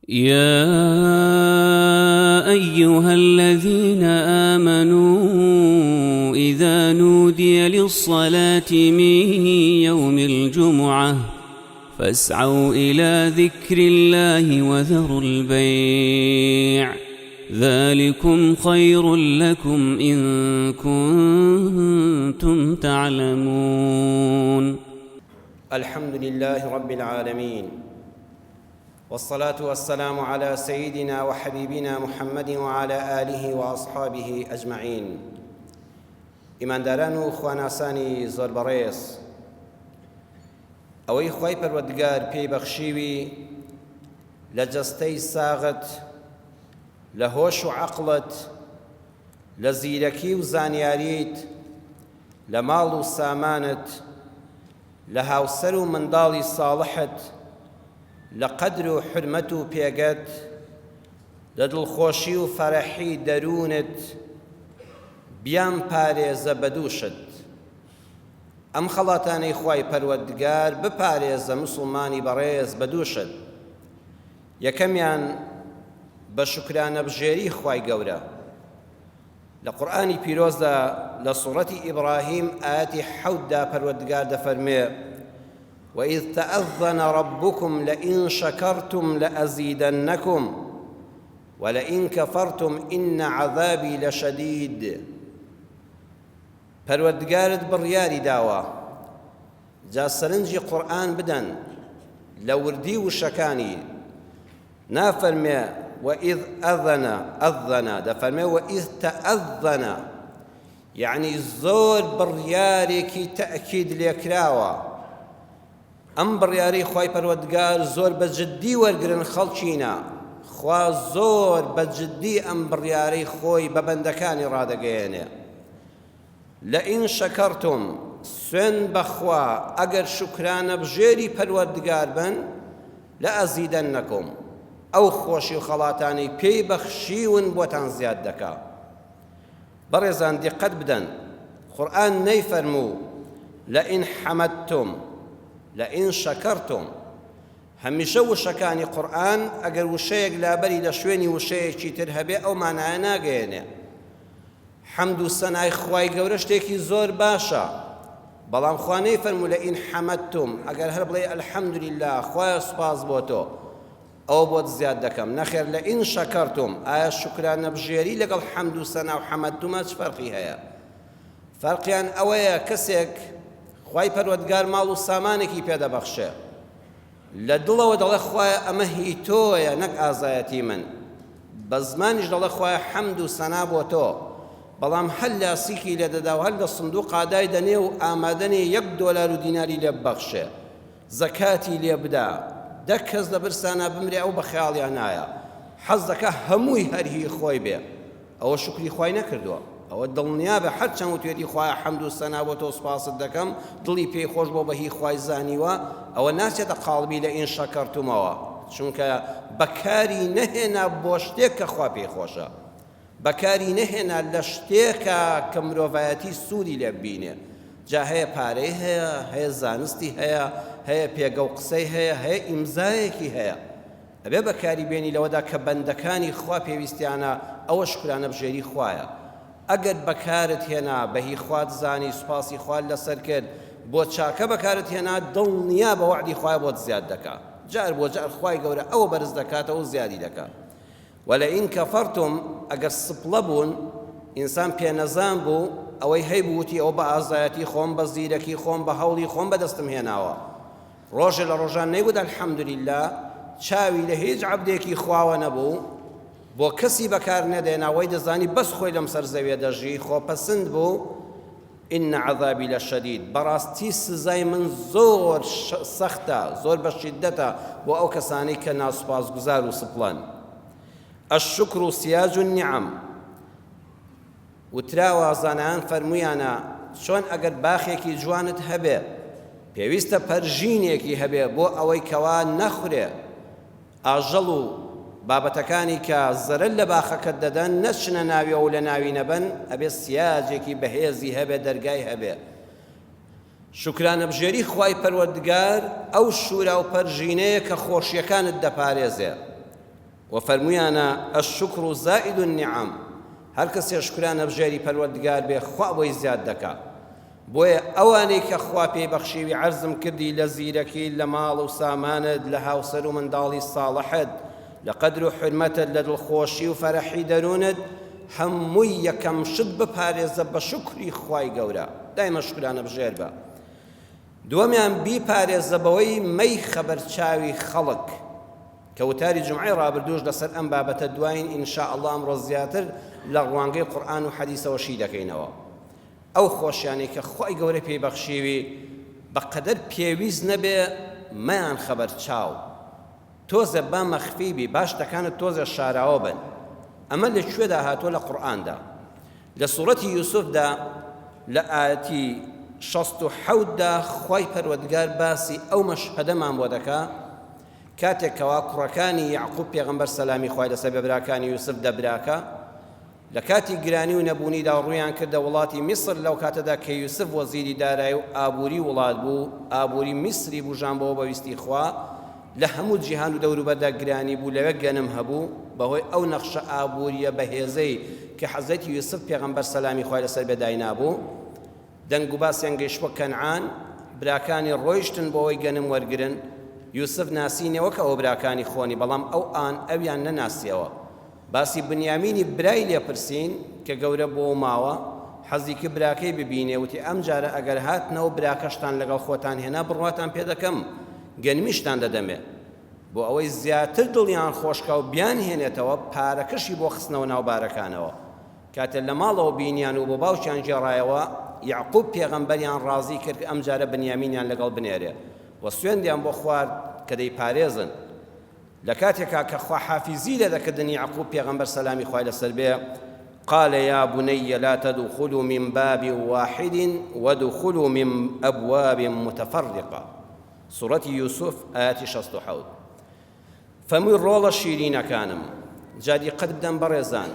يا أيها الذين آمنوا إذا نودي للصلاة من يوم الجمعة فاسعوا إلى ذكر الله وذروا البيع ذلكم خير لكم إن كنتم تعلمون. الحمد لله رب العالمين، والصلاة والسلام على سيدنا وحبيبنا محمد وعلى آله وأصحابه أجمعين. ئیمانداران و خواناسانی زۆر بەڕێز، ئەوەی خوای پەروەردگار پێی بەخشیوی لە جەستەی ساغت، لە هۆش و عەقڵت، لە زیرەکی و زانیاریت، لە ماڵ و سامانت، لە هاوسەر و منداڵی ساڵحت، لە قەدر و حرمەت و پێگەت، لە دڵخۆشی و فەرەحی دەروونت بیان پارێزە بەدووشت. ئەم خەڵاتانەی خوای پەروەردگار بپارێزە موسڵمانی بەڕێز بەدووشت. یەکەمیان بە شوکرانەبژێری خوای گەورە. لە قورئانی پیرۆزدا لە سوورەتی ئیبراهیم ئاەتی 7دا پەروەردگار دەفەرمێ: وإذ تأذن ربكم لئن شكرتم لأزيدنكم ولئن كفرتم إن عذابي لشديد. پەروەردگارت بڕیاری داوە جا سەرنجی قورئان بدەن لە وردی وشەکانی. نافەرمێ وإذ أذن، دەفەرمێ وإذ تأذن، یعنی زۆر بڕیارێکی تەئکید لێکراوە. ئەم بڕیارەی خوای پەروەردگار زۆر بەجددی وەرگرن خەڵکینە. خوا زۆر بەجددی ئەم بڕیارەی خۆی بە بەندەکانی ڕادەگەیەنێ. لئن شەکەرتم، سوێن بەخوا ئەگەر شوکرانە بژێری پەروەردگار بن، لەئەزیدەنەکم، ئەو خۆشی و خەڵاتانی پێی بەخشیون بۆتان زیاد دەکا. بەڕێزان دیقەت بدەن، قورئان نەیفەرموو لئن حەمەدتم، لئن شەکەرتم. هەمیشە وشەکانی قورئان ئەگەر وشەیەک لابەری لە شوێنی وشەیەکی تر هەبێ ئەو مانایە ناگەیەنێ. حەمد و سەنای خوای گەورە شتێکی زۆر باشە، بەڵام خوا نەیفەرموو لئن حەمەدتم، ئەگەر هەر بڵێ ئەلحەمدولیلا خوایە سوپاس بۆ تۆ ئەوە بۆت زیاد دەکەم. نەخێر لئن شەکەرتم. ئایا شوکرانەبژێری لەگەڵ حەمد و سەنا و حەمەدتومە چ فەرقی هەیە؟ فەرقیان ئەوەیە کەسێک خوای پەروەردگار ماڵ و سامانێکی پێدەبەخشێ، لە دڵەوە دەڵێ خوایە ئەمە هی تۆیە نەک ئازایەتی من، بە زمانیش دەڵێ خوایە حەمد و سەنا بۆ تۆ، بەڵام هەر لاسیکی لێ دەدا و هەر لە سندوق ئادای دەنێ و ئامادەنێ $1 و دیناری لێ ببەخشێ، زەکاتی لێ بدا، 10 کەس لە برسانە بمرێ، ئەو بە خەیاڵیان نایە، حەز دەکا هەمووی هەرهی خۆی بێ، ئەوە شکری خوای نەکردووە. ئەوە دڵنیا بە هەر چەند وتوێتی خوایە حەمد و سەنا بۆ تۆ سوپاست دەکەم، دڵی پێی خۆش بۆ بەهی خوای زانیوە، ئەوە ناچێتە قاڵبی لئن شەکەرتمەوە، چونکە بەکاری نەهێنا بۆ شتێک کە خوا پێی خۆشە، بەکاری نەهێنا لە شتێکە کە مرۆڤایەتی سوودی لێ ببینێ. جا هەیە پارەی هەیە، هەیە زانستی هەیە، هەیە پێگە و قسەی هەیە، هەیە ئیمزایەکی هەیە، ئەبێ بەکاری بێنی لەوەدا کە بەندەکانی خوا پێویستیانە، ئەوە شکرانەبژێری خوایە. ئەگەر بەکارت هێنا بەهی خوات زانی، سوپاسی خوات لەسەر کرد، بۆ چاکە بەکارت هێنا، دڵنیا بە وعدی خوای بۆت زیاد دەکا، جار بۆ جار خوای گەورە ئەوە بەرز دەکاتەوە و زیادی دەکات. ولئن کەفەرتم، ئەگەر سپڵە بوون، ئینسان پێنەزان بوو، ئەوەی هەیبوو وتی ئەوە بە ئازایەتی خۆم، بە زیرەکی خۆم، بە هەوڵی خۆم بەدەستم هێناوە، ڕۆژێ لە ڕۆژان نەیگوت ئەلحەمدولیلا، چاوی لە هیچ عەبدێکی خواوە نەبوو، بۆ کەسی بەکار نەدێنا، وەی دەزانی بەس خۆی لەم سەر زەویە دەژی، خۆپەسند بوو، ئین عەذابی لەشەدید، بەڕاستی سزای من زۆر سەختە، زۆر بە شیددەتە بۆ ئەو کەسانی کە ناسوپاسگوزار و سپڵەن. الشکر سیاج النعم. وتراوە زانایان فەرموویانە چۆن ئەگەر باخێکی جوانت هەبێ، پێویستە پەرژینێکی هەبێ بۆ ئەوەی کەوا نەخورێ، ئاژەڵ و بابەتەکانی کە زەرەر لە باخەکەت دەدەن نەچنە ناویەوە و لە ناوی نەبەن، ئەبێ سیاجێکی بەهێزی هەبێ، دەرگای هەبێ. شکرانەبژێری خوای پەروەردگار ئەو شورا و پەرژینەیە کە خۆشیەکانت دەپارێزێ. وفرمویانە الشکر زائد النعم هەر کەسێ شکرانە بژێری پەروەردگار بێ خوا بۆی زیاد دەکا بۆیە ئەوانەی کە خوا پێی بەخشیوی عەرزم کردی لە زیرەکی لە ماڵ و سامانت لە هاوسەر و منداڵی ساڵحت لە قەدر و حرمەتت لە دڵخۆشی و فەرەحی دەروونت هەمووی یەکەم شت بپارێزە بە شکری خوای گەورە دایمە شکرانە بژێر بە دووەمیان بیپارێزە بەوەی مەی خەبەرچاوی خەڵک کە وتاری جمعەی ڕابردووش لەسەر ئەم بابەتە دوایین ئینشاء الله ئەمڕۆ زیاتر لە ڕوانگەی قورئان و حەدیثەوەشی دەکەینەوە ئەو خۆشیانەی کە خوای گەورە پێی بەخشیوی بەقەدەر پێویست نەبێ مەیان خەبەرچاو تۆزە با مەخفی بی باش دەکانت تۆزە شاراوە بن ئەمە لەکوێدا هاتووە لە قورئاندا لە سوورەتی یوسفدا لە ئاەتی 67دا خوای پەروەردگار باسی ئەو مەشهەدەمان بۆ دەکا کاتێکەوە کوڕەکانی یعقوب پێغەمبەر سەلامی خوای لەسەر بێ براکانی یوسف دەبراکە لە کاتی گرانی و نەبوونیدا ڕوویان کردە وڵاتی میسر لەو کاتەدا کە یوسف وەزیری دارایی و ئابووری وڵات بوو ئابووری میسری بوژانبەوە بەویستی خوا لە هەموو جیهان و دەوروبەردا گرانی بوو لەوێ گەنم هەبوو بەهۆی ئەو نەخشە ئابووریە بەهێزەی کە حەزەتی یوسف پێغەمبەر سەلامی خوای لەسەر بێ داینابوو دەنگ و باسیان گەیشتوە کەنعان براکانی ڕۆیشتن بۆەوەی گەنم وەرگرن یوسف ناسینەوە کە ئەو براکانی خۆنی بەڵام ئەو ئەویان نەناسیەوە باسی بنیامینی برای لێپرسین کە گەورە بۆ ماوە حەزی کرد براکەی ببینێ وتی ئەم جارە ئەگەر هاتنەوە براکەشتان لەگەڵ خۆتان هێنا بڕواتان پێ دەکەم گەنمیشتان دەدەمێ بۆ ئەوەی زیاتر دڵیان خۆشکە و بیان هێنێتەوە پارەکەشی بۆ خستنەوە ناو بارەکانەوە کاتێ لە ماڵەوە بینیان و بۆ باوکیان گێڕایەوە یعقوب پێغەمبەریان ڕازی کرد کە ئەم جارە بنیامینیان لەگەڵ بنێرێ و سوێندیان بۆ خوارد کە دەیپارێزن لە کاتێکا کە خوا حافیزی لە دەکردن یعقوب پێغەمبەر سەلامی خوای لەسەر بێ قال يا بني لا تدخلوا من باب واحد وادخلوا من أبواب متفرقة سورة يوسف آيات 67 فمووی ڕۆڵە شیرینەکانم جادی قەت بدەن بەڕێزان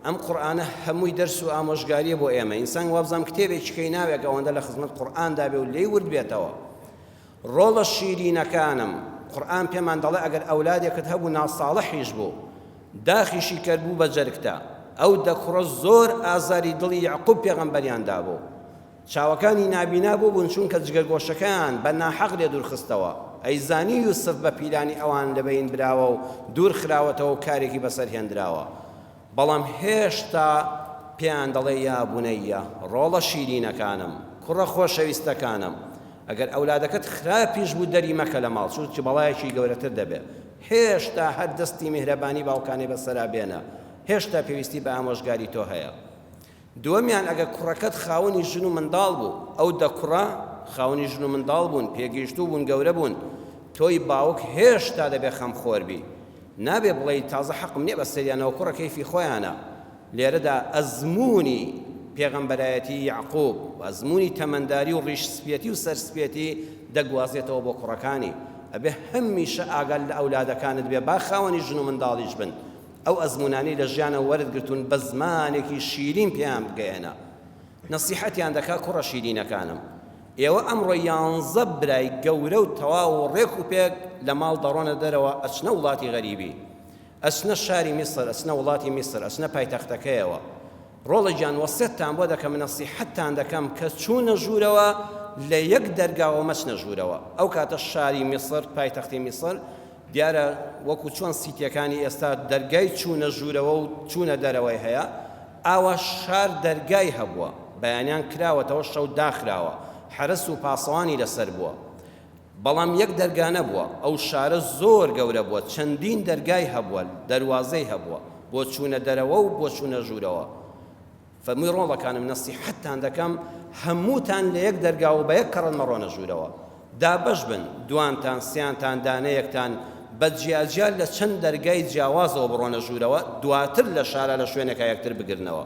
ئەم قورئانە هەمووی دەرس و ئامۆژگاریە بۆ ئێمە ئینسان وابزانم کتێبێکیکەی ناوێک ئەوەندە لە خزمەت قورئاندا بێ و لێی ورد بێتەوە ڕۆڵە شیرینەکانم قورئان پێمان دەڵێ ئەگەر ئەولادێکت هەبوو ناساڵحیش بوو داخیشی کرد بوو بە جەرگتە ئەو دەکوڕە زۆر ئازاری دڵی یعقوب پێغەمبەریاندا بوو چاوەکانی نابینا بوو بوون چونکە جگەرگۆشەکەیان بە ناحەق لێ دوورخستەوە ئەیزانی یوسف بە پیلانی ئەوان لەبەین براوە و دوور خراوەتەوە و کارێکی بەسەر هێندراوە بەڵام هێشتا پێیان دەڵێ یا بونەیە ڕۆڵە شیرینەکانم کوڕە خۆشەویستەکانم ئەگەر ئەولادەکەت خراپیش بوو دەری مەکە لە ماڵ چونکە بەڵایەکی گەورەتر دەبێت هێشتا هەر دەستی میهرەبانی باوکانی بەسەرا بێنە هێشتا پێویستی بە ئامۆژگاری تۆ هەیە دووەمیان ئەگەر کوڕەکەت خاوەنی ژن و منداڵ بوو ئەو دەکوڕە خاوەنی ژن و منداڵ بوون پێگەیشتوو بوون گەورە بوون تۆی باوک هێشتا دەبێ خەمخۆر بی نابێ بڵێ تازە حەقم نییە بە سەریانەوە کوڕە کەیفی خۆیانە لێرەدا ئەزموونی پێغەمبەرایەتی یعقوب و ئەزموونی تەمەنداری و ڕیشسپێتی و سەرسپێتی دەگوازێتەوە بۆ کوڕەکانی ئەبێ هەمیشە ئاگال لە ئەولادەکانت بێ با خاوەنی ژن و منداڵیش بن ئەو ئەزمونانی لە ژیانە وەرگرتوون بە زمانێکی شیرین پێیان بگەێنە نەسیحەتیان دەکا کوڕە شیرینەکانم ئێوە ئەمڕۆ 11 برای گەورە و تەواو و ڕێک و پێک لە ماڵ دەڕۆنە دەرەوە ئەچنە وڵاتی غەریبی ئەچنە شاری میسر ئەچنە وڵاتی میسر ئەچنە پایتەختەکەیەوە ڕۆڵە گیان وەسیەتتان بۆ دەکەم نەسیحەتتان دەکەم کە چوونە ژوورەوە لە یەک دەرگاوە مەچنە ژوورەوە ئەو کاتە شاری میسر پایتەختی میسر دیارە وەکو چۆن سیتیەکانی ئێستا دەرگای چوونە ژوورەوە و چوونە دەرەوەی هەیە ئاوا شار دەرگای هەبووە بەیانیان کراوەتەوە شەو داخراوە حرس و پاسەوانی لەسەر بووە بەڵام یەک دەرگا نەبووە ئەو شارە زۆر گەورە بووە چەندین دەرگای هەبووە دەروازەی هەبووە بۆ چوونە دەرەوە و بۆ چوونە ژوورەوە فەرمووی ڕۆڵەکانم نەسیحەتتان دەکەم هەمووتان لە یەک دەرگا و بە یەک کەڕن مەڕۆنە ژوورەوە دابەش بن دوانتان سیانتان دانەیەکتان بە جیاجیال لە چەند دەرگای جیاوازەوە بڕۆنە ژوورەوە دواتر لە شارە لە شوێنێکە یەکتر بگرنەوە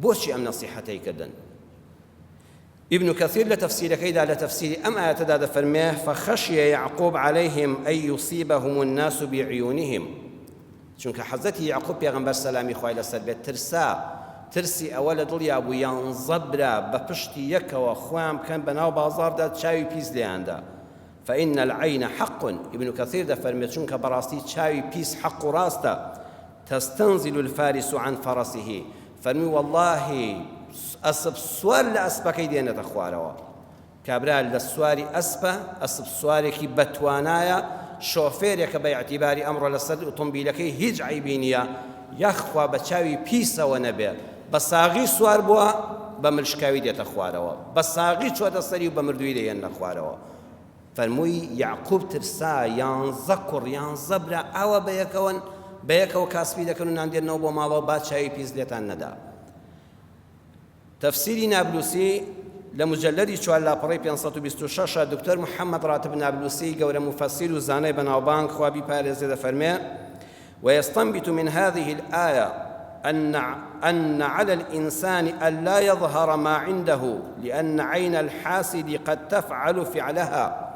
بۆچی ئەم نەسیحەتەی کردن ابن كثير لتفسيركيدا لتفسير أم آياتدا دفرميه فخشي يعقوب عليهم أن يصيبهم الناس بعيونهم چونکە حەزەتی یعقوب پێغەمبەر سەلامی خوای لەسەر بێت ترسی ئەوە لە دڵیا بوو 11 برا بە پشتی یەکەوە خۆیان بکەن بەناو بازاردا چاوی پیس لێیاندا فإن العين حق ابن كثير دفرمي چونك براستي چاوي بيس حق راستا تستنزل الفارس عن فرسه فرمي والله أسب سوار لأسبكي دينة تخواروا كابرال للسواري أسب سواري بتوانايا شوفيرك باعتبار أمر لسد أوتومبيلكي هیچ عيبي نيا يخوا بچاوي بيسا ونبي بساغي سوار بوا بملشكاوي ديتا خواروا بساغي چوة سري وبمردوي دينا خواروا فرموي يعقوب ترسا ينذكر ينزبر أو بيكو كاسبي دكنو ناندير نوبو مالو باتشاوي بيس ليتان ندا تفسيري نابلسي لمجلدی 426 دكتور محمد راتب نابلسي قول مفسر وزاني بناوبانك خوابي بارز فرمي ويستنبط من هذه الآية أن على الإنسان ألا يظهر ما عنده لأن عين الحاسد قد تفعل فعلها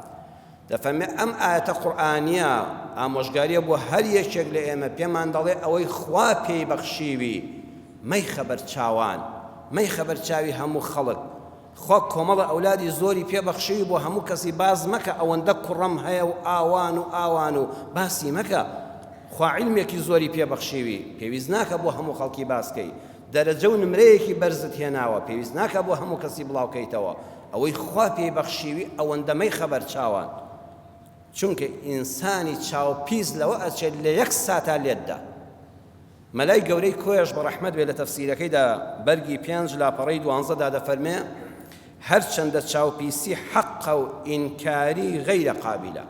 دفهم أم آية قرآنية آموشگارية بو هر يشيك لإيمة بيمان دالي أوي خواه بي بخشيوي ما يخبر چاوان ما يخبر چاوي همو خلق خوا کۆمەڵە ئەولادی زۆری پێبەخشی بۆ هەموو کەسی باز مەکە ئەوەندە کوڕەم هەیە و ئاوان و باسی مەکە خوا عیلمێکی زۆری پێبەخشیوی پێویست ناکە بۆ هەموو خەڵکی باسکەی دەرەجە و نمرەیەکی بەرزت هێناوە پێویست ناکە بۆ هەموو کەسی بڵاوکەیتەوە ئەوەی خوا پێبەخشیوی ئەوەندەمەی خەبەر چاوان چونکە ئینسانی چاوپیز لەوە ئەچێت لە یەک ساتا لێتدا مەلای گەورەی کۆیەش بە ڕەحمەت بێ لە تەفسیرەکەیدا بەرگی 5 لاپەڕەی 12دا دەفەرمێ هەرچەندە چاوپیسی حەقە و ئینکاری غەیرە قابلە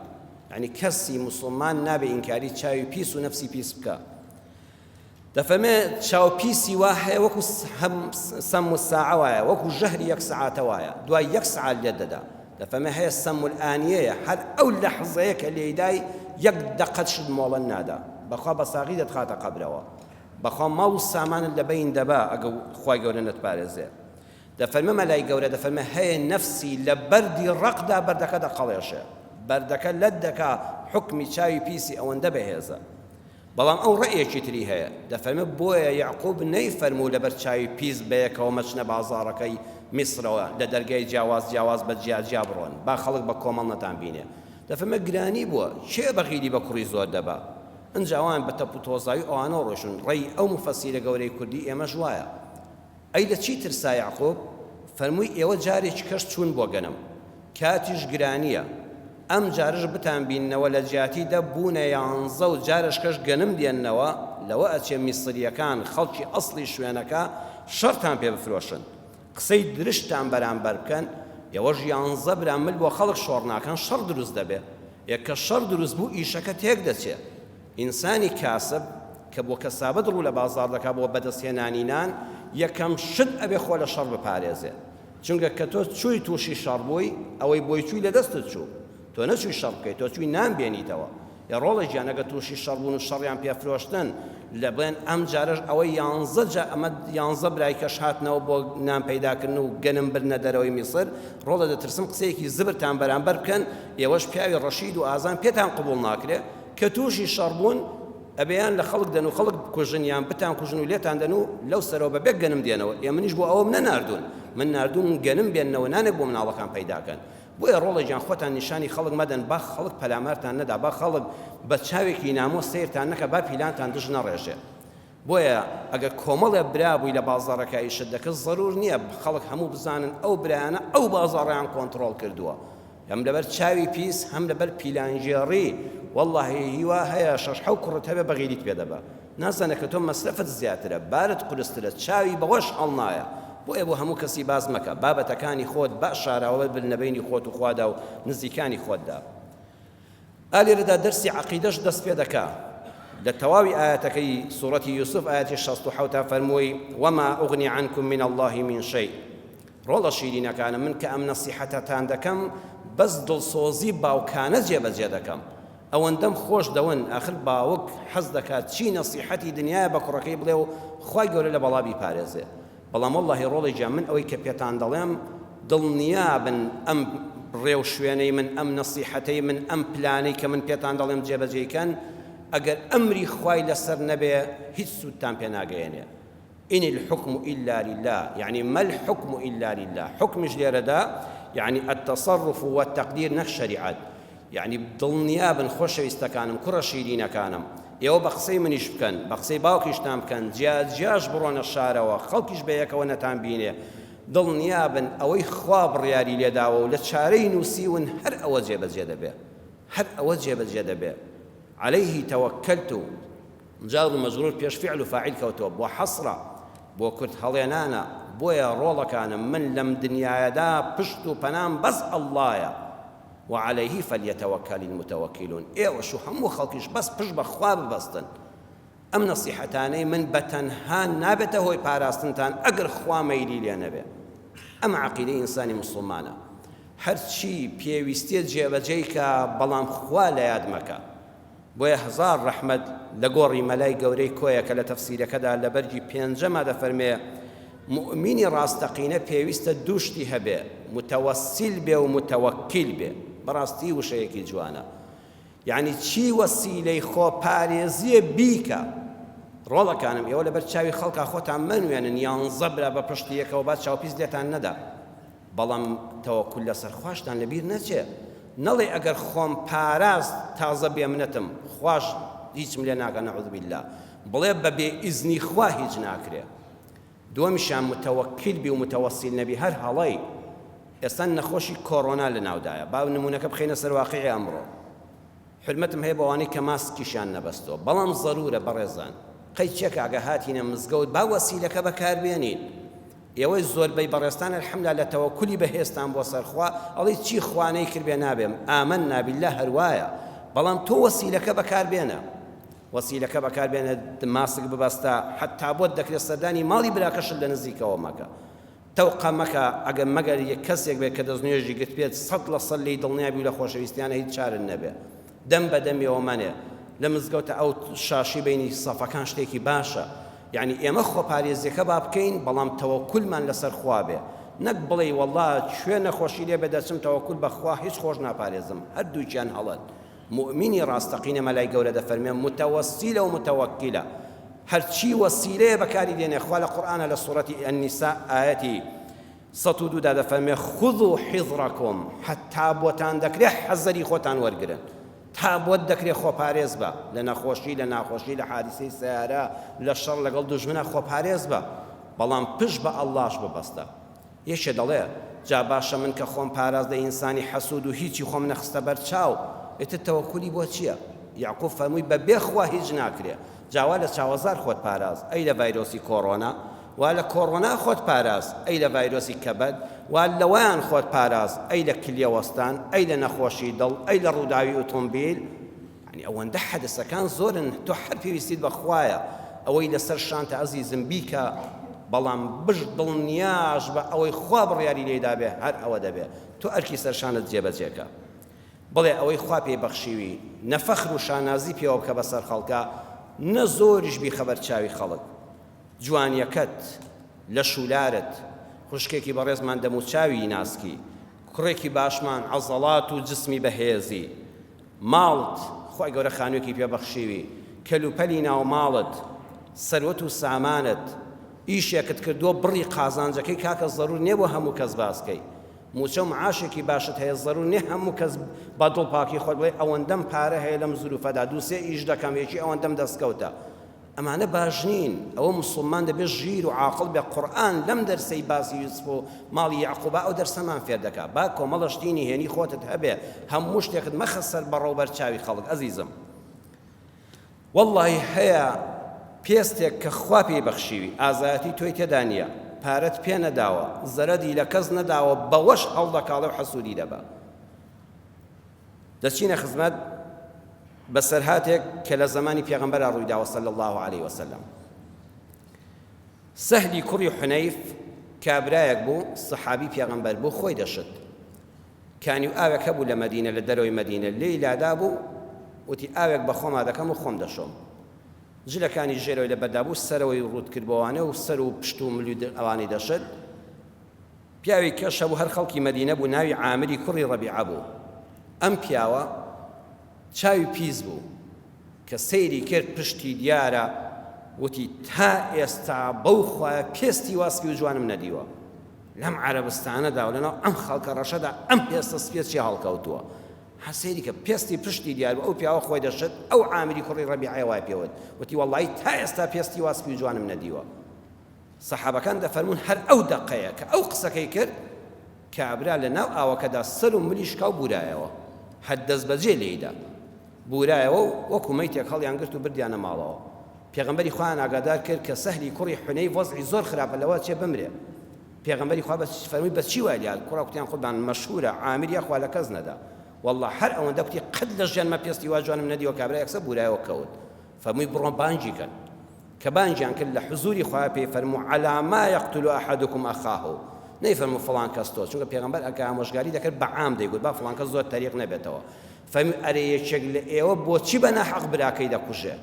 یعنی کەسی موسڵمان نابێ ئینکاری چاوی پیس و نەفسی پیس بکە دەفەرمێ چاوپیسی وا هەیە وەکو سەم الساعە وایە وەکو ژەهری یەک سەعاتە وایە دوای یەک سەعات لێت دەدا دەفەرمێ هەیە سەم الئانیەیە هەر ئەو لەحزەیە کە لێدای یەک دەقەت شت مۆڵە نادا بەخوا بەساغی دەتخاتە قەبرەوە بەخوا ماڵ و سامانت لە بەین دەبا ئەگەر خوای گەورە نەتپارێزێ دەفەرمە مەلای گەورە دەفەرمە هەیە نەفسی لە بەردی ڕەقدا بەردەکە دەقەڵێشێ بەردەکە لەت دەکا حکمی چاوی پیسی ئەوەندە بەهێزە بەڵام ئەو ڕەیەکی تری هەیە دەفەرمە بۆیە یعقوب نەیفەرموو لەبەر چاوی پیس بەیەکەوە مەچنە بازاڕەکەی میسرەوە لە دەرگای جیاواز بە جیا بڕۆن با خەڵک بە کۆمەڵ نەتان بینێ دەفەرمە گرانی بووە چێ بەغیری بە کوڕی زۆر دەبا ئەنجاوان بە تەپ و تۆزاوی ئەوانە ڕۆشن ڕێی ئەو مفەسیرە گەورەی کوردی ئێمەش وایە ئەی لە چی ترسا یعقوب فەرمووی ئێوە جارێکی کەس چوون بۆ گەنم کاتیش گرانیە ئەم جارش بتان بیننەوە لە جیاتیدا بوونە 11 و جارش کەش گەنم دێننەوە لەوە ئەچێ میسریەکان خەڵکی ئەسڵی شوێنەکە شەڕتان پێ بفرۆشن قسەی درشتان بەرامبەر بکەن ئێوەش 11 برامل بۆ خەڵک شۆڕ ناکەن شەڕ دروست دەبێ یەکە شەڕ دروست بوو ئیشەکە تێک دەچێت ئینسانی کاسب کە بۆ کەسابەت ڕوو لە بازاڕ دەکا بۆ بەدەستهێنانی نان یەکەم شت ئەبێ خۆ لە شەڕ بپارێزێ چونکە کە تۆ چووی تووشی شەڕ بووی ئەوەی بۆی چووی لە دەستت چوو تۆ نەچووی شەڕ بکەیت تۆ چووی نان بێنیتەوە یا ڕۆڵە گیان ئەگە تووشی شەڕ بوون و شەڕیان پێفرۆشتن لە بڵێن ئەم جارش ئەوەی 11 جا ئەمە 11 برای کەش هاتنەوە بۆ نان پەیداکردن و گەنم برنە دەرەوەی میسر ڕۆڵە دەترسم قسەیەکی زبرتان بەرامبەر بکەن ئێوەش پیاوی ڕەشید و ئازان پێتان قبوڵ ناکرێ کە تووشی شەڕ بوون ئەبیان لە خەڵک دەن و خەڵک کوژن یان بتان کوژن و لێتان دەن و لەو سەرەوە بەبێ گەنم دێنەوە ئێمەنیش بۆ ئەوەم نەناردوون من ناردوون گەنم بێننەوە نانێک بۆ مناڵەکان پەیداکەن بۆیە ڕۆڵە گیان خۆتان نیشانی خەڵک مەدەن با خەڵک پەلامارتان نەدا با خەڵک بە چاوێکی نامۆ سیرتان نەکە با پیلانتان دژ نەڕێژێ بۆیە ئەگەر کۆمەڵێ برابووی لە بازاڕەکە ئیشت دەکەس ضرور نییە خەڵک هەموو بزانن ئەو برایانە ئەو بازاڕیان کۆنتڕۆڵ کردووە هەم لەبەر چاوی پیس هەم لەبەر پیلانژێڕی والله هیوا هەیە 6 کوڕت هەبێ بەغیریت پێ دەبا نازانە کە تۆ مەسرەفت زیاترە بارت قورسترە چاوی بەوەش هەڵ نایە بۆیە بۆ هەموو کەسی باز مەکە بابەتەکانی خۆت با شاراوە بنەبەینی خۆت و خوادا و نزیکانی خۆتدا ئالێرەدا دەرسی عەقیدەش دەست پێ دەکا لە تەواوی ئاەتەکەی سوورەتی یوسف ئاەتی 67 فەرمووی وما ئوغنی عنکم من الله من شەیء ڕۆڵە شیرینەکانە من کە ئەم نەسیحەتەتان دەکەم بەس دڵسۆزی باوکانە جێبەجێ دەکەم ئەوەندەم خۆش دەون ئاخر باوک حەز دەکات چی نەسیحەتی دنیاە بە کوڕەکەی بڵێ و خوای گەورە لە بەڵابی پارێزێ بەڵام وەڵڵاهی ڕۆڵی جا من ئەوەی کە پێتان دەڵێم دڵنیابن ئەم ڕێو شوێنەی من ئەم نەسیحەتەی من ئەم پلانەی کە من پێتان دەڵێم جێبەجێکەن ئەگەر ئەمری خوای لەسەر نەبێ هیچ سوودتان پێ ناگەیەنێ إن الحكم إلا لله يعني ما الحكم إلا لله حكمش ليردا يعني التصرف والتقدير نك شريعة یعنی دڵنیابن خۆشەویستەکانم کوڕە شیرینەکانم ئێوە بە قسەی منیش بکەن بە قسەی باوکیشتان بکەن جیاش بڕۆنە شارەوە خەڵکیش بە یەکەوە نەتان بینێ دڵنیابن ئەوەی خوا بڕیاری لێداوە و لە چارەی نووسیون هەر ئەوە جێبەجێ دەبێ هەر ئەوە جێبەجێ دەبێ عليه توكلت جار مجرور پێش فعل و فاعل کەوتەوە بۆ حەسرە بۆ کورد هەڵێنانە بۆیە ڕۆڵەکانم من لەم دنیادا پشت و پەنام بەس ئەڵڵایە وعليه فليتوكل المتوكلون ئێوەش و هەموو خەڵکیش بەس پشت بە خوا ببەستن ئەم نەسیحەتانەی من بەتەنها نابێتە هۆی پاراستنتان ئەگەر خوا مەیلی لێ نەبێ ئەم عەقیدەی ئینسانی موسڵمانە هەرچی پێویستیت جێبەجێی کە بەڵام خوا لە یاد مەکە بۆیە هەزار ڕەحمەت لە گۆڕی مەلای گەورەی کۆیە کە لە تەفسیرەکەدا لە بەرگی پێنجەما دەفەرمێ مؤمنی ڕاستەقینە پێویستە دووشتی هەبێ متەوەسیل بێ و متەوەکیل بێ بەڕاستی وشەیەکی جوانە یعنی چی وەسیلەی خۆپارێزیە بیکە ڕۆڵەکانم ئێوە لەبەر چاوی خەڵکا خۆتان منوێنن یانزە برا بە پشتی یەکەوە بعد چاوپیس لێتان نەدا بەڵام تەوەکل لەسەر خواشتان لەبیر نەچێ نەڵێ ئەگەر خۆم پاراست تازە بێمنەتم خوش هیچم لێ ناکە نەعوذ بالله بڵێ بە بێ ئیزنی خوا هیچ ناکرێ دووەمیشیان متەوەکیل بی و متەوەسیل نەبی هەر هەڵەی ئێستا نەخۆشی کۆڕۆنا لە ناودایە با نمونونەکە بخینە سەر واقعی ئەمڕۆ حرمەتم هەیە بەوانەی کە ماسکیشان نەبەستەوە بەڵام ضرورە بەڕێزان قەی چێک ئاگە هاتینە مزگەوت با وەسیلەکە بەکاربێنین ئێوەی زۆربەی بەڕێستان الحەمدلله لە تەوەکولی بەهێزتان بۆ سەرخوا ئەڵێ چی خوانەی کردبێ نابێم ئامەنا بالله هەروایە بەڵام تۆ وەسیلەکە بەکاربێنە وەسیلەکە بەکاربێنە ماسک ببەستە حتا بۆت دەکرێت سەردانی ماڵی براکەشت لە نزیکەوە مەکە تەوقە مەکە ئەگەر مەگەر یەک کەسێک بێت کە دەستنوێژی گرت بێت 100% لی دڵنیابی و لە خۆشەویستیانە هیچ چارن نەبێ دەم بەدەمیەوە منێ لە مزگەوتە ئەو شاشی بینی سەفەکان شتێکی باشە یعنی ئێمە خۆپارێزیەکە با بکەین بەڵام تەوەکولمان لەسەر خوا بێ نەک بڵێ وەڵڵا کوێ نەخۆشی لێ بەدەچم تەوەکول بەخوا هیچ خۆش ناپارێزم هەردووکیان هەڵەت مؤمنی ڕاستەقینە مەلای گەورە دەفەرمێ متەوەسیلە و متەوەکیلە هەرچی وەسیلەیە بەکاری دێنێ خوا لە قورئانە لە سوورەتی النیساء ئایەتی 102 دا دەفەرمێ خذوا حذركم حتا بۆتان دەکرێت حەزەری خۆتان وەرگرن تا بۆت دەکرێت خۆپارێز بە لە نەخۆشی لە ناخۆشی لە حادیسەی سەیارە لە شەڕ لەگەڵ دوژمنە خۆپارێز بە بەڵام پشت بە ئەڵڵاش ببەستە یەکێ دەڵێ جا باشە من کە خۆم پارازدە ئینسانی حەسوود و هیچی خۆم نەخستە بەر چاو ئێتر تەوەکولی بۆ چییە یعقوب فەرمووی بە بێخوا هیچ ناکرێ جاوا لە چاوەزار خۆت پاراز ئەی لە ڤایرۆسی کۆڕۆنا وا لە کۆڕۆنا خۆت پاراز ئەی لە ڤایرۆسی کەبەد وا لەوەیان خۆت پاراز ئەی لە کلیەوەستان ئەی لە نەخۆشی دڵ ئەی لە ڕووداوی ئۆتۆمبیل ینی ئەوەندە حەدەسەکان زۆرن تۆ هەر پێویستیت بەخوایە ئەوەی لەسەر شانتە ئەزیزم بیکە بەڵام بژ دڵنیاش بە ئەوەی خوا بڕیاری لێدا بێ هەر ئەوە دەبێ تۆ ئەرکی سەرشانت جێبەجێکە بڵێ ئەوەی خوا پێی بەخشیوی نەفەخر و شانازی پێوە بکە بەسەر خەڵکە نە زۆریش بی خەبەر چاوی خەڵک جوانیەکەت لە شولارت خوشکێکی بەڕێزمان دەموچاوی ناسکی کوڕێکی باشمان عەزەڵات و جسمی بەهێزی ماڵت خۆی گەورە خانوویەکی پێبەخشیوی کەلوپەلی ناو ماڵت سەروەت و سامانت ئیشێکت کردووە بڕی قازانجەکەی کاکە ضرور نییە بۆ هەموو کەس باسکەی موچە و معاشێکی باشت هەیە ضرور نییە هەموو کەس بە دڵپاکی خۆت بڵێ ئەوەندەم پارە هەیە لەم زروفەدا دووسێ ئیش دەکەم یەکی ئەوەندەم دەستکەوتە ئەمانە باش نین ئەوە مسڵمان دەبێت ژیر و عاقڵ بێ قورئان لەم دەرسەی باسی یوسف و ماڵی یعقوبا ئەو دەرسەمان فێر دەکات با کۆمەڵەشتینی هێنی خۆتت هەبێ هەموو شتێکت مەخە سەر بەڕەوبەر چاوی خەڵک ئەزیزم وەڵڵاهی هەیە پێستێک کە خوا پێی بەخشیوی ئازایەتی تۆی تێدا نییە پارەت پێ نەداوە زەرەدی لە کەس نەداوە بەوەش هەڵدەکاڵێ و حەسوودی دەبا دەچینە خزمەت بەسەرهاتێک کە لە زمانی پێغەمبەر ڕوویداوە صلی الله عليه وسلم سەهلی کوڕی حونەیف کابرایەک بوو سەحابی پێغەمبەر بوو خۆی دەشت کانی و ئاوێک هەبوو لە مەدینە لە دەرەوەی مەدینە لێی لادا بوو وتی ئاوێک بە خۆما دەکەم و خۆم دەشۆم جلەکانی ژێرەوەی لە بەردابوو سەرەوەی ڕوود کردبەوانە و سەر و پشت و ملی ئەوانی دەشت پیاوی کەشە بوو هەر خەڵکی مەدینە بوو ناوی عامری کوڕی ڕەبیعە بوو ئەم پیاوە چاوی پیس بوو کە سەیری کرد پشتی دیارە وتی تا ئێستا بەو خوایە پێستی واسپی و جوانم نەدیوە لەم عەرەبستانەدا و لەناو ئەم خەڵکە ڕەشەدا ئەم پێستە سپێ چی هەڵکەوتووە حەسەیری کە پێستی پشتی دیار بوو ئەو پیاوە خۆی دەشت ئەو عامری کوڕی ڕەبیعە وای پێوت وتی وەڵڵی تا ئێستا پێستی واسپی جوانم نەدیوە سەحابەکان دەفەرمون هەر ئەو دەقەیە کە ئەو قسەکەی کرد کابرا لە ناو ئاوەکەدا سەر و ملی شکاو بورایەوە هەر دەست بەجێ لێیدا بورایەوە و وەکو مەیتێک هەڵیان گرت و بردیانە ماڵەوە پێغەمبەری خوا ئاگادار کرد کە سەهلی کوڕی حونەی وەزعی زۆر خراپە لەوە چێ بمرێ پێغەمبەری خوا فەرمووی بە چی وای لێ کوڕا کوتیان خۆتان مەشهورە عامر یاخوا لە کەس نەدا والله هەر ئەوەندە کوتی قەت لە ژیانمە پێستی وا جوانم نەدیوە کابرا یەکسە بورایەوە کەوت فەرمووی بڕۆ بانگی کەن کە بانگیان کرد لە حزوری خوا پێی فەرموو عەلا ما یەقتل ئەحەدوکم ئەخاه نەیفەرموو فڵان کەس تۆ چونکە پێغەمبەر ئەگە ئامۆژگاری دەکرد بە عام دەیگوت با فڵان کەس زۆر تەریق نەبێتەوە فەرمووی ئەرێ یەکێک لە ئێوە بۆچی بە ناحەق براکەی دەکوژێ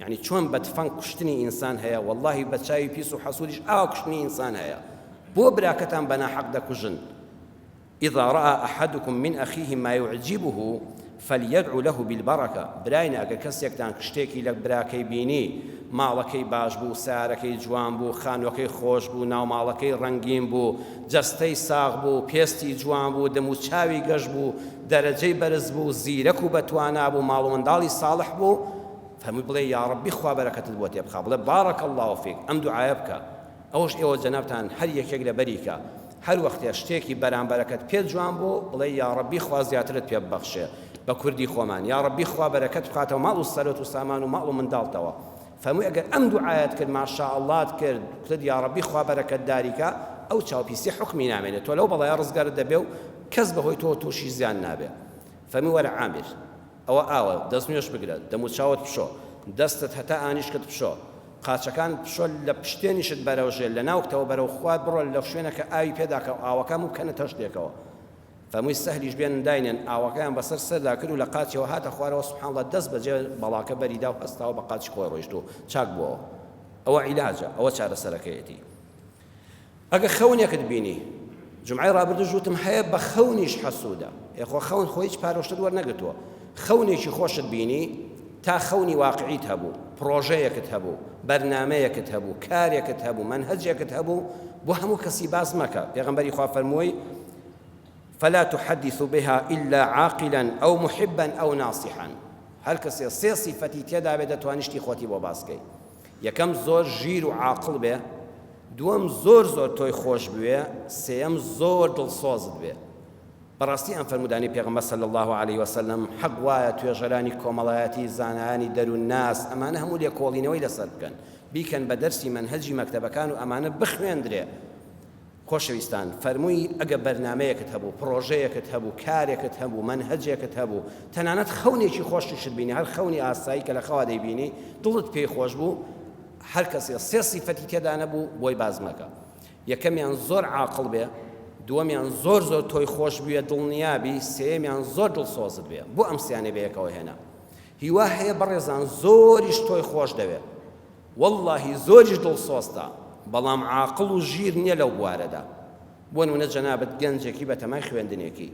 یعنی چۆن بە تفەنگ کوشتنی ئینسان هەیە واللهی بە چاوی پیس و حەسوودیش ئاوا کوشتنی ئینسان هەیە بۆ براکەتان بە ناحەق دەکوژن إذا رأى أحدكم من أخيه ما يعجبه فليدعو له بالبركة براين أجا كسيكتان كشتيكي لك براكي بيني مالكي باش بو ساركي جوان بو خانوكي خوش بو ناو مالكي رنگين بو جستي ساغ بو بيستي جوان بو دمو چاوي گش بو درجي برز بو زيركو بتوانا بو مالو مندالي صالح بو فهمي بلي يا ربي خوا بركة البوت يبخا بلي بارك الله فيك أم دعاء بك أوش إيوه جنابتان هر يكيك لبريكا هەر وەختێ شتێکی بەرامبەرەکەت پێ جوان بوو بڵێ یا ڕەبی خوا زیاترت پێ ببەخشێ بە کوردی خۆمان یا ڕەبی خوا بەرەکەت بخاتەوە ماڵ و سەرۆت و سامان و ماڵ و منداڵتەوە فەرمووی ئەگەر ئەم دوعایەت کرد ماشاءاللات کرد وتت یا ڕەبی خوا بەرەکەت داریکە ئەو چاوپیسی حکمی نامێنێت تۆ لەو بەڵایە ڕزگارت دەبێ و کەس بەهۆی تۆ تووشی زیان نابێ فەرمووی وەرە عامر ئەوە ئاوە دەست نوێش بگرە دەمو چاوت بشۆ دەستت هەتا ئانیشکت بشۆ قاچەکان پشۆ لە پشتێنیشت بەرەوژێ لە ناوکتەوە بەرەو خوات بڕۆ لە شوێنەکە ئاوی پێداکە و ئاوەکەم و بکەنە شتێکەوە فەرمووی سەهلیش بێنن داینێن ئاوەکەیان بەسەر سەردا کرد و لە قاچەوە هاتە خوارەوە سوبحان الله دەست بەجێ بەڵاکە بەریدا و هەستاوە بە قاچی خۆی ڕۆیشت و چاک بووەوە ئەوە عیلاجە ئەوە چارەسەرەکەیەتی ئەگە خەونێکت بینی جمعەی ڕابردوو ژوتم هەیە بە خەونیش حەسوودە یخۆ خەون خۆی هیچ پارۆشتت وەرنەگرتووە خەونێکی خۆشت بینی تا خەونی واقعیت هەبوو پرۆژەیەکت هەبوو بەرنامەیەکت هەبوو کارێکت هەبوو منهەجێکت هەبوو بۆ هەموو کەسی باز مەکە پێغەمبەری خوا فەرمووی فلا تحدث بها إلا عاقلا أو محبا أو ناصحا هەر کەسێ سێ سیفەتی تێدا بێ دەتوانی شتی خۆتی بۆ باسکەی یەکەم زۆر ژیر و عاقڵ بێ دووەم زۆر تۆی خۆش بوێ سێەم زۆر دڵسۆزت بێ بەڕاستی ئەم فەرمودانی پێغەمبەر صلی الله عليه وسلم حەق وایە توێژەرانی کۆمەڵایەتی زانایانی دەروون ناس ئەمانە هەموو لێکۆڵینەوەی لەسەر بکەن بیکەن بە دەرسی منهەجی مەکتەبەکان و ئەمانە بخوێندرێ خۆشەویستان فەرمووی ئەگە بەرنامەیەکت هەبوو پرۆژەیەکت هەبوو کارێکت هەبوو منهەجێکت هەبوو تەنانەت خەونێکی خۆشیشت بینی هەر خەونی ئاسایی کە لە خەوا دەیبینی دڵت پێی خۆش بوو هەر کەسێ سێ سیفەتی تێدا نەبوو بۆی باز مەکە یەکەمیان زۆر عاقڵ بێ دووەمیان زۆر تۆی خۆش بووە دڵنیابی سێمیان زۆر دڵسۆزت بێ بۆ ئەم سیانە بەیەکەوە هێنا هیوا هەیە بەڕێزان زۆریش تۆی خۆش دەوێ واللهی زۆریش دڵسۆزتە بەڵام عاقڵ و ژیر نییە لەو بوارەدا بۆ نمونە جەنابەت گەنجێکی بە تەمای خوێندنێکی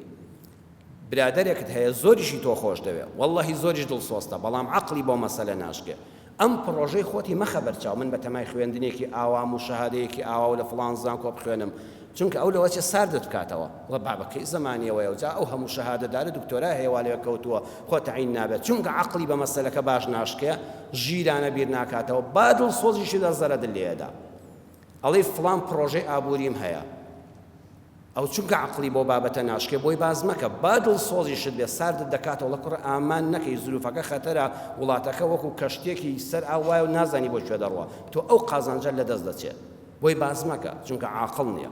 برادەرێکت هەیە زۆریشی تۆ خۆش دەوێ واللهی زۆریش دڵسۆزتە بەڵام عەقڵی بۆ مەسەلە ناشکێ ئەم پرۆژەی خۆتی مەخە بەرچاو من بە تەمای خوێندنێکی ئاوام و شەهادەیەکی ئاوا و لە فڵان زان کۆ بخوێنم چونکە ئەو لەوە چێ ساردت بکاتەوە وڵە بابەکەی زەمانیەوەیە و جا ئەو هەموو شەهادەدارە دکتۆرا هەیە لێ کەوتووە خۆ تەعین نابێت چونکە عەقڵی بە مەسەلەکە باش ناشکێ ژیرانە بیر ناکاتەوە با دڵسۆزیشی دەزەرە دل لێدا ئەڵێ فڵان پرۆژەی ئابووریم هەیە ئەو چونکە عەقڵی بۆ بابەتە ناشکێ بۆی باز مەکە با دڵسۆزیشت بێ ساردت دەکاتەوە لە کوڕ ئامان نەکەی زلوفەکە خەتەرە وڵاتەکە وەکو کەشتێکی سەر ئاوایە و نازانی بۆ کوێ دەڕوە تۆ ئەو قازانجە لەدەست دەچێت بۆی باز مەکە چونکە عاقڵ نییە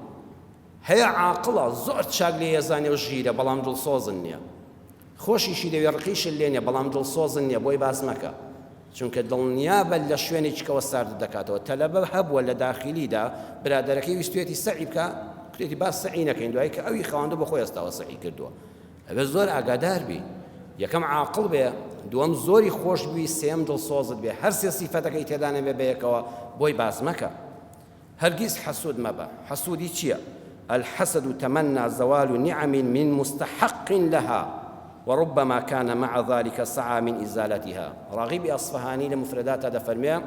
هەیە عاقڵە زۆر چاک لێ ێزانێ و ژیرە بەڵام دڵسۆزن نییە خۆشیشی دەوێ ڕقیشت لێ نییە بەڵام دڵسۆزن نییە بۆی باز مەکە چونکە دڵنیابە لە شوێنی چکەوە سارد دەکاتەوە تەلەبە هەبووە لە داخلیدا برادەرەکەی ویستوێتی سەعی بکە کوتێتی باس سەعی نەکەین دوایی کە ئەوی خەواندە بە خۆی ئێستاوە سەعی کردووە ئەبێ زۆر ئاگادار بی یەکەم عاقڵ بێ دووەم زۆری خۆش بووی سێم دڵسۆزت بێ هەر سێ سیفەتەکەی تێدا نەبێ بەیەکەوە بۆی باز مەکە هەرگیز حەسوود مەبە حەسوودی چییە الحسد تمنى زوال نعم من مستحق لها وربما كان مع ذلك سعى من إزالتها راغب أصفهاني لمفردات هذا فرمي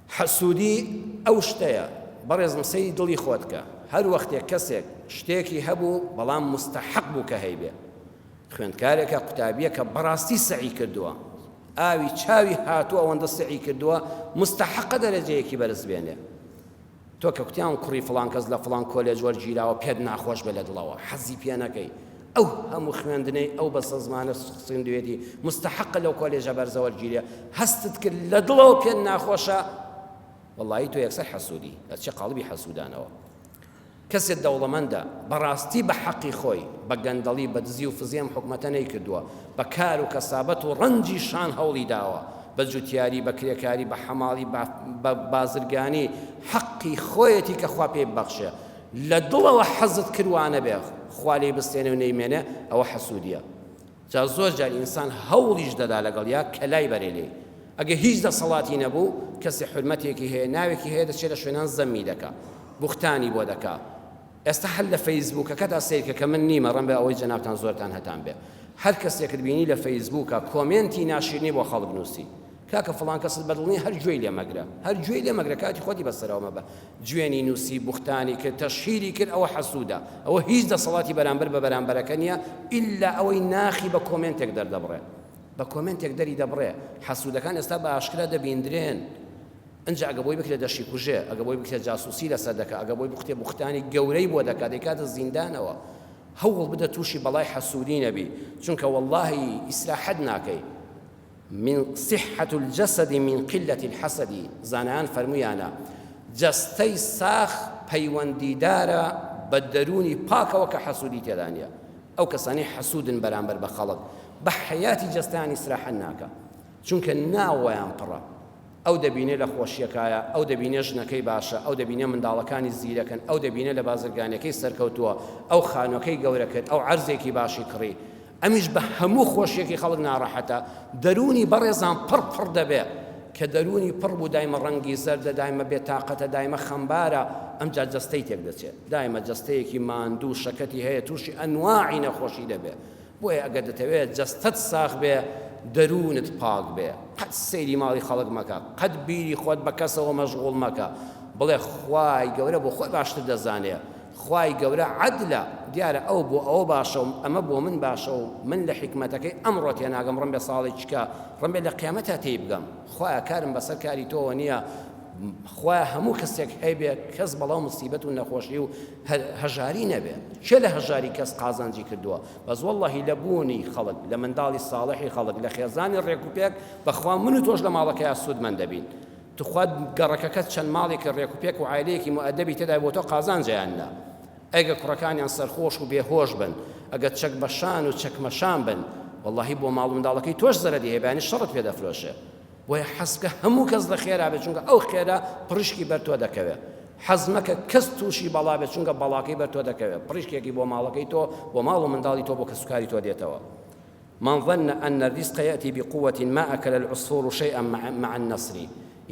حسودي أو شتيا برز مسي دلي خوتك هر وقت كسك شتيكي هبو بلام مستحق بك هيبه خوێندکارێکە قوتابیە کە بەڕاستی سعی کردووە ئاوی چاوی هاتووە ئەوەندە سعی کردووە مستحقە دەرەجەیەکی بەرز بێنێ تۆ کە کوتیان کوڕی فڵان کەس لە فڵان کۆلێج وەرگیراوە پێت ناخۆش بە لە دڵەوە حەزی پێ نەکەی ئەو هەموو خوێندنەی ئەو بەسە زمانە سندوێتی مستحقە لەو کۆلێژە بەرزە وەرگیرە هەستت کرد لە دڵەوە پێت ناخۆشە وەڵڵاهی تۆ یەکسەر حەسوودی ئەچێ قاڵبی حەسوودانەوە کەسێک دەوڵەمەندە بەڕاستی بە حەقی خۆی بە گەندەڵی بە دزی و فزیێم حکومەتە نەیکردووە بە کار و کەسابەت و ڕەنجی شان هەوڵی داوە بە جوتیاری بە کرێکاری بە حەماڵی بە بازرگانی حەقی خۆیەتی کە خوا پێی بەخشێ لە دڵەوە حەزت کردوانە بێ خوا لێی بستێنێ و نەیمێنێ ئەوە حەسوودیە جا زۆر جار ئینسان هەوڵیش دەدا لەگەڵ یا کەلای بەرێ لێ ئەگە هیچ دەسەڵاتی نەبوو کەسی حرمەتێکی هەیە ناوێکی هەیە دەچێت لە شوێنان زەممی دەکا بوختانی بۆ دەکا ئێستا هەر لە فەیسبووکەکەدا سیرکە کە من نیمە ڕەن بە ئەوەی جەنابتان زۆرتان هەتان بێ هەر کەسێکت بینی لە فەیسبووکە کۆمێنتی ناشرینی بۆ خەڵک نووسی کاکە فڵان کەست بەدڵنی هەر گوێی لێ مەگرە هەر گوێی لێ مەگرە کاتی خۆتی بەسەرەوە مەبە گوێنی نووسی بوختانی کرد تەشهیری کرد ئەوە حەسوودە ئەوە هیچ دەسەڵاتی بەرامبەر بە بەرامبەرەکە نییە ئیلا ئەوەی ناخی بە کۆمێنتێک دەردەبڕێ بە کۆمێنتێک دەری دەبڕێ حەسوودەکان ئێستا بە ئاشکرا دەبیندرێن ئەنج ئەگە بۆی بکرێت دەشی کوژێ ئەگە بۆی بکرێت جاسوسی لەسەر دەکە ئەگە بۆی بختێ بوختانی گەورەی بۆ دەکا دەکاتە زیندانەوە هەوڵ بدە تووشی بەڵای حەسوودی نەبی چونکە وەڵڵاهی ئیسراحەت ناکەی من صحة الجسد من قلة الحسد زانایان فەرموویانە جەستەی ساخ پەیوەندیدارە بە دەرونی پاکەوە کە حەسوودی تێدا نییە ئەو کەسانی حەسوودن بەرامبەر بە خەڵک بە حەیاتی جەستەیان ئیسراحەت ناکە چونکە ناوەیان پڕە ئەو دەبینێ لە خۆشیەکایە ئەو دەبینێ ژنەکەی باشە ئەو دەبینێ منداڵەکانی زیرەکەن ئەو دەبینێ لە بازرگانەکەی سەرکەوتووە ئەو خانووەکەی گەورە کرد ئەو عەرزێکی باشی کڕی ئەمیش بە هەموو خۆشیەکی خەڵک ناڕەحەتە دەرونی بەڕێزان پڕ دەبێ کە دەرونی پڕ بوو دایمە ڕەنگی زەردە دایمە بێتاقەتە دایمە خەمبارە ئەمجا جەستەی تێک دەچێت دایمە جەستەیەکی ماندوو شەکەتی هەیە تووشی ئەنواعی نەخۆشی دەبێ بۆیە ئەگەر دەتەوێت جەستەت ساغ بێ دەرونت پاک بێ قەت سەیری ماڵی خەڵک مەکە قەت بیری خۆت بە کەسەوە مەشغوڵ مەکە بڵێ خوای گەورە بۆ خۆی باشتر دەزانێ خوای گەورە عەدلە دیارە ئەو بۆ ئەوە باشە و ئەمە بۆ من باشە و من لە حیکمەتەکەی ئەمڕۆ تێناگەم ڕەن بێ ساڵی چکە ڕەن بێ لە قیامەتە تێی بگەم خوایە کارم بەسەر کاری تۆوە نییە خوایە هەموو کەسێک هەیبێ کەس بەڵاو مصیبەت و نەخۆشی و هەژاری نەبێ چێ لە هەژاری کەس قازانجی کردووە بەس وەڵڵاهی لە بوونی خەڵک لە منداڵی ساڵحی خەڵک لە خێزانی ڕێک و پێک بەخوا من و تۆش لە ماڵەکەیە سوودمەند دەبین توخوات گەڕەکەکەت چەند ماڵێکی ڕێک و پێک و عایلەیەکی مؤەدەبی تێدای بۆ تۆ قازانجیاننا ئەگە کوڕەکانیان سەرخۆش و بێهۆش بن ئەگە چەک بەشان و چەکمەشان بن وەڵڵاهی بۆ ماڵ و منداڵەکەی تۆش زەرەری هەیە شەڕت پێ دەفرۆشێ بۆیە حەزکە هەموو کەس لە خێرا بێت چونکە ئەو خێرا پڕشکی بەر تۆ دەکەوێت حەز مەکە کەس تووشی بەڵا بێت چونکە بەڵاکەی بەر تۆ دەکەوێت پڕشکێکی بۆ ماڵەکەی تۆ بۆ ماڵ و منداڵی تۆ بۆ کەسوکاری تۆ دێتەوە من ظن أن الرزق يأتي بقوة ما أكل العصفور شيئا مع النصر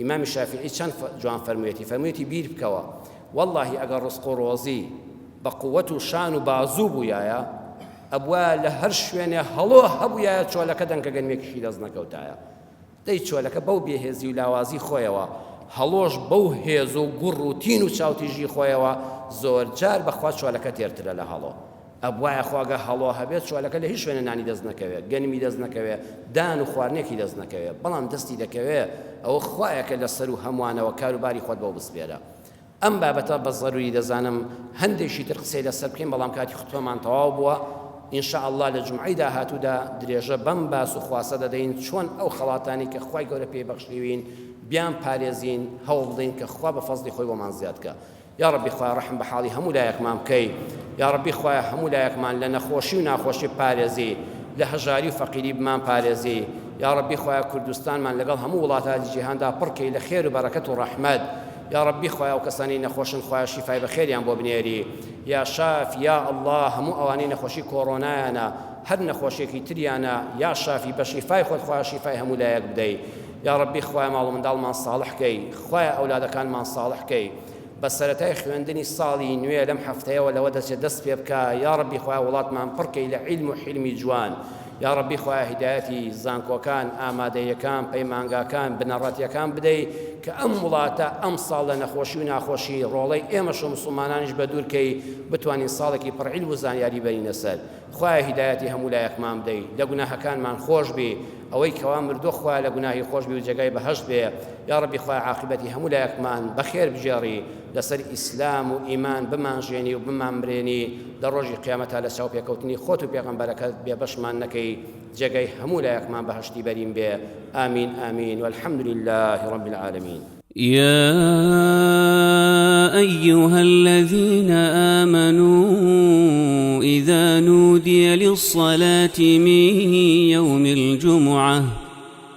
إمام الشافعي چەند جوان فەرموویەتی بیر بکەوە والله ئەگەر ڕزق و ڕۆزی بە قووەت و شان و بازوو بوویایە ئەبووە لە هەر شوێنێ هەڵۆ هەبوویایە چۆلەکە دەنکە گەنمێکیشی دەست نەکەوتایە دەی چۆلەکە بەو بێهێزی و لاوازی خۆیەوە هەڵۆش بەو هێز و گوڕ و تین و چاوتیژی خۆیەوە زۆر جار بەخوا چۆلەکە تێرترە لە هەڵۆ ئەبوایە خواگە هەڵۆ هەبێت چۆلەکە لە هیچ شوێنە نانی دەست نەکەوێت گەنمی دەست نەکەوێت دان و خواردنێکی دەست نەکەوێت بەڵام دەستی دەکەوێت ئەوە خوایەکە لەسەر و هەمووانەوە کاروباری خۆت بۆ بسپێرە ئەم بابەتە بە ضروری دەزانم هەندێکی تر قسەی لەسەر بکەین بەڵام کاتی خوتبەمان تەواو بووە ئینشاء الله لە جومعەی داهاتوودا درێژە بەم باس و خواسە دەدەین چۆن ئەو خەڵاتانی کە خوای گەورە پێی بەخشیوین بیان پارێزین هەوڵ بدەین کە خوا بە فەزلی خۆی بۆمان زیاد کە یا ربی خوای ڕەحم بە حاڵی هەموو لایەکمان بکەی یا ربی خوای هەموو لایەکمان لە نەخۆشی و ناخۆشی پارێزی لە هەژاری و فەقیری بمان پارێزی یا ربی خوای کوردستانمان لەگەڵ هەموو وڵاتانی جیهاندا پڕکەی لە خێر و بەرەکەت و ڕەحمەت یا ربی خوای ئەو کەسانی نەخۆشن خوای شیفای بەخێریان بۆ بنێری یا شاف یا الله هەموو ئەوانەی نەخۆشی کۆڕۆنایانە هەر نەخۆشیێکی تریانە یا شافی بە شیفای خۆت خوای شیفای هەموو لایەک بدەی یا ربی خوای ماڵ و منداڵمان ساڵح کەی خوای ئەولادەکانمان ساڵح کەی بە سەرەتای خوێندنی ساڵی نوێ لەم هەفتەیەوە لەوە دەچێت دەست پێ بکە یا ربی خوای وڵاتمان پڕکەی لە عیلم و حیلمی جوان یا ربی خوای هیدایەتی زانکۆکان ئامادەیەکان پەیمانگاکان بنەڕەتیەکان بدەی کە ئەم وڵاتە ئەم ساڵ لە نەخۆشی و ناخۆشی ڕۆڵەی ئێمەش و مسلمانانیش بە دوورکەی بتوانین ساڵێکی پڕعیل و زانیاری بەرینە سەر خوای هیدایەتی هەموو لایەکمان بدەیت لە گوناهەکانمان خۆش بێ ئەوەی کەوا مردووە خوای لە گوناهی خۆش بێ و جێگای بەهەشت بێ یا ڕەبی خوای عاقبەتی هەموو لایەکمان بەخێر بژێڕی لەسەر ئیسلام و ئیمان بمانژێنی و بمانبرێنی لە ڕۆژی قیامەتە لە چاو پێکەوتنی خۆت و پێغەمبەرەکەت بێبەشمان نەکەی جێگەی هەموو لایەکمان بەهەشتی بەرین بێ آمین آمین والحمد لله رب العالمين. يا أيها الذين آمنوا إذا نودي للصلاة من يوم الجمعة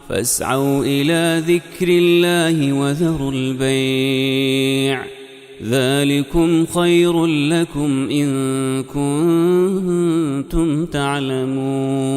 فاسعوا إلى ذكر الله وذروا البيع ذلكم خير لكم إن كنتم تعلمون.